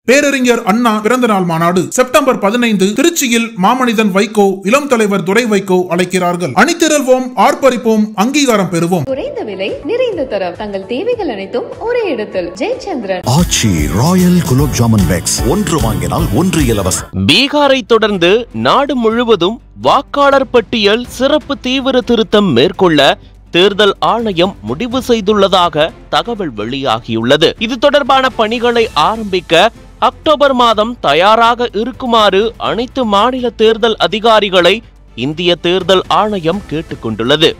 பேரறிஞர் அண்ணா பிறந்தநாள் மாநாடு செப்டம்பர் 15 திருச்சியில் மாமனிதன் வைகோ, இளம் தலைவர் துரை வைகோ அழைக்கிறார்கள். அணிதிரள்வோம், ஆர்ப்பரிப்போம், அங்கீகாரம் பெறுவோம். குறைந்த விலை, நிறைந்த தரம், தங்கள் தேவைகள் அனைத்தும் ஒரே இடத்தில். ஜெயச்சந்திரன். ஆச்சி ராயல் குலோப் ஜாமுன் பேக்ஸ், ஒன்று வாங்கினால் ஒன்று இலவசம். பீகாரை தொடர்ந்து நாடு முழுவதும் வாக்காளர் பட்டியல் சிறப்பு தீவிர திருத்தம் மேற்கொள்ள தேர்தல் ஆணையம் முடிவு செய்துள்ளதாக தகவல் வெளியாகியுள்ளது. இது தொடர்பான பணிகளை ஆரம்பிக்க அக்டோபர் மாதம் தயாராக இருக்குமாறு அனைத்து மாநில தேர்தல் அதிகாரிகளை இந்திய தேர்தல் ஆணையம் கேட்டுக் கொண்டுள்ளது.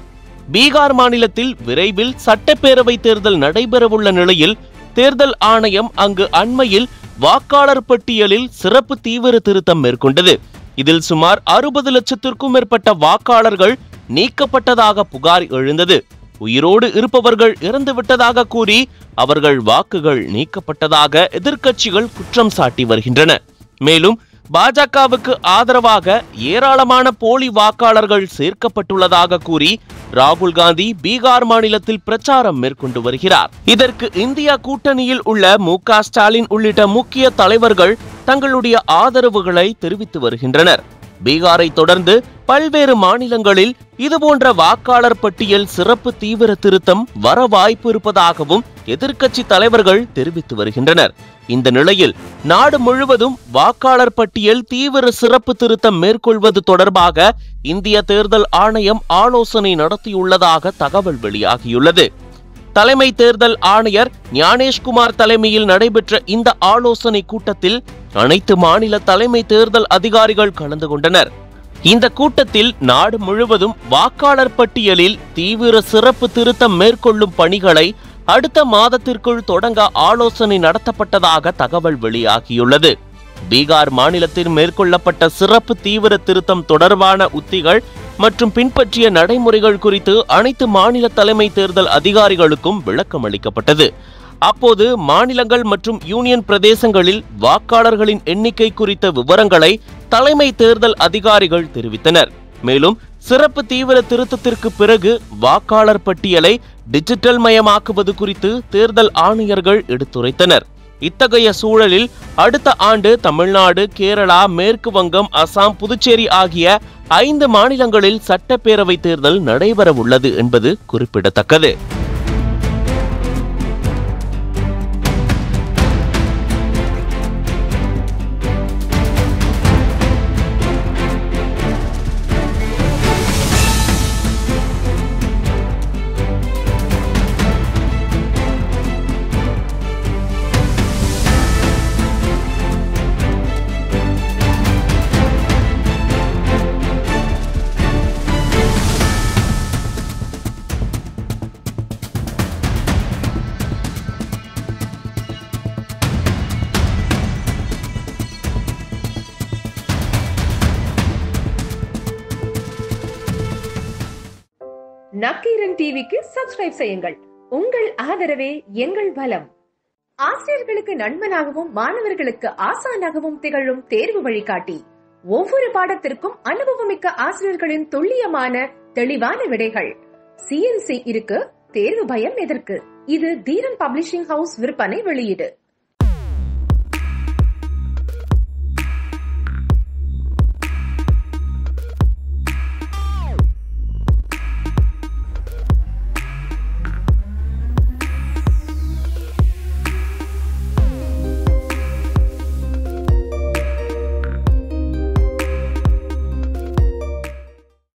பீகார் மாநிலத்தில் விரைவில் சட்டப்பேரவை தேர்தல் நடைபெறவுள்ள நிலையில் தேர்தல் ஆணையம் அங்கு அண்மையில் வாக்காளர் பட்டியலில் சிறப்பு தீவிர திருத்தம் மேற்கொண்டது. இதில் சுமார் 60 லட்சத்திற்கும் மேற்பட்ட வாக்காளர்கள் நீக்கப்பட்டதாக புகார் எழுந்தது. உயிரோடு இருப்பவர்கள் இறந்துவிட்டதாக கூறி அவர்கள் வாக்குகள் நீக்கப்பட்டதாக எதிர்க்கட்சிகள் குற்றம் சாட்டி வருகின்றன. மேலும் பாஜகவுக்கு ஆதரவாக ஏராளமான போலி வாக்காளர்கள் சேர்க்கப்பட்டுள்ளதாக கூறி ராகுல் காந்தி பீகார் மாநிலத்தில் பிரச்சாரம் மேற்கொண்டு வருகிறார். இதற்கு இந்தியா கூட்டணியில் உள்ள மு.க. ஸ்டாலின் உள்ளிட்ட முக்கிய தலைவர்கள் தங்களுடைய ஆதரவுகளை தெரிவித்து வருகின்றனர். பீகாரை தொடர்ந்து பல்வேறு மாநிலங்களில் இதுபோன்ற வாக்காளர் பட்டியல் சிறப்பு தீவிர திருத்தம் வர வாய்ப்பு இருப்பதாகவும் எதிர்க்கட்சி தலைவர்கள் தெரிவித்து வருகின்றனர். இந்த நிலையில் நாடு முழுவதும் வாக்காளர் பட்டியல் தீவிர சிறப்பு திருத்தம் மேற்கொள்வது தொடர்பாக இந்திய தேர்தல் ஆணையம் ஆலோசனை நடத்தியுள்ளதாக தகவல் வெளியாகியுள்ளது. தலைமை தேர்தல் ஆணையர் ஞானேஷ்குமார் தலைமையில் நடைபெற்ற இந்த ஆலோசனை கூட்டத்தில் அனைத்து மாநில தலைமை தேர்தல் அதிகாரிகள் கலந்து கொண்டனர். இந்த கூட்டத்தில் நாடு முழுவதும் வாக்காளர் பட்டியலில் தீவிர சிறப்பு திருத்தம் மேற்கொள்ளும் பணிகளை அடுத்த மாதத்திற்குள் தொடங்க ஆலோசனை நடத்தப்பட்டதாக தகவல் வெளியாகியுள்ளது. பீகார் மாநிலத்தில் மேற்கொள்ளப்பட்ட சிறப்பு தீவிர திருத்தம் தொடர்பான உத்திகள் மற்றும் பின்பற்றிய நடைமுறைகள் குறித்து அனைத்து மாநில தலைமை தேர்தல் அதிகாரிகளுக்கும் விளக்கம் அளிக்கப்பட்டது. அப்போது மாநிலங்கள் மற்றும் யூனியன் பிரதேசங்களில் வாக்காளர்களின் எண்ணிக்கை குறித்த விவரங்களை தலைமை தேர்தல் அதிகாரிகள் தெரிவித்தனர். மேலும் சிறப்பு தீவிர திருத்தத்திற்கு பிறகு வாக்காளர் பட்டியலை டிஜிட்டல் மயமாக்குவது குறித்து தேர்தல் ஆணையர்கள் எடுத்துரைத்தனர். இத்தகைய சூழலில் அடுத்த ஆண்டு தமிழ்நாடு, கேரளா, மேற்கு வங்கம், அசாம், புதுச்சேரி ஆகிய 5 மாநிலங்களில் சட்டப்பேரவை தேர்தல் நடைபெறவுள்ளது என்பது குறிப்பிடத்தக்கது. நக்கீரன் டிவிக்கு சப்ஸ்கிரைப் செய்யுங்கள். உங்கள் ஆதரவே எங்கள் பலம். ஆசிரியர்களுக்கு நண்பனாகவும் மாணவர்களுக்கு ஆசானாகவும் திகழும் தேர்வு வழிகாட்டி. ஒவ்வொரு பாடத்திற்கும் அனுபவமிக்க ஆசிரியர்களின் துல்லியமான தெளிவான விடைகள். CNC இருக்கு, தேர்வு பயம் எதற்கு? இது தீரன் பப்ளிஷிங் ஹவுஸ் விற்பனை வெளியீடு.